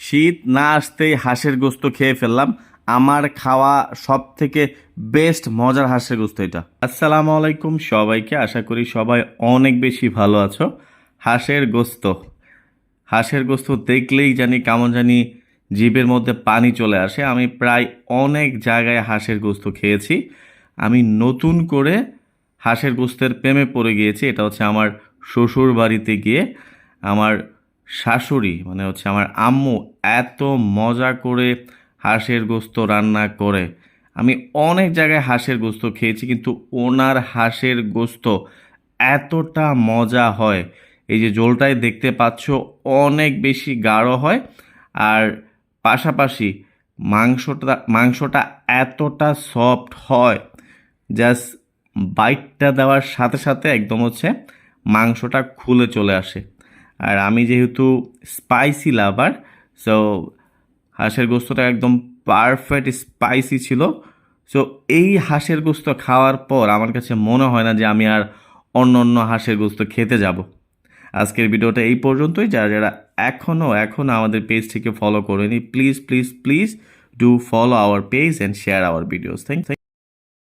শীত না আসতেই হাঁসের গোস্ত খেয়ে ফেললাম। আমার খাওয়া সব থেকে বেস্ট মজার হাঁসের গোস্ত এটা। আসসালামু আলাইকুম সবাইকে, আশা করি সবাই অনেক বেশি ভালো আছো। হাঁসের গোস্ত হাঁসের গোস্ত দেখলেই জানি কেমন জানি জিভের মধ্যে পানি চলে আসে। আমি প্রায় অনেক জায়গায় হাঁসের গোস্ত খেয়েছি। আমি নতুন করে হাঁসের গোস্তের প্রেমে পড়ে গিয়েছি। এটা হচ্ছে আমার শ্বশুর বাড়িতে গিয়ে আমার শাশুড়ি মানে হচ্ছে আমার আম্মু এত মজা করে হাঁসের গোস্ত রান্না করে। আমি অনেক জায়গায় হাঁসের গোস্ত খেয়েছি, কিন্তু ওনার হাঁসের গোস্ত এতটা মজা হয়। এই যে ঝোলটাই দেখতে পাচ্ছ, অনেক বেশি গাঢ় হয়। আর পাশাপাশি মাংসটা এতটা সফট হয়, জাস্ট বাইটটা দেওয়ার সাথে সাথে একদম হচ্ছে মাংসটা খুলে চলে আসে। আর আমি যেহেতু স্পাইসি লাভার, সো হাঁসের গোস্তটা একদম পারফেক্ট স্পাইসি ছিল। সো এই হাঁসের গোস্ত খাওয়ার পর আমার কাছে মনে হয় না যে আমি আর অন্য অন্য হাঁসের গোস্ত খেতে যাব। আজকের ভিডিওটা এই পর্যন্তই। যারা যারা এখনও আমাদের পেজটিকে ফলো করেনি, please please please do follow our page and share our videos. Thank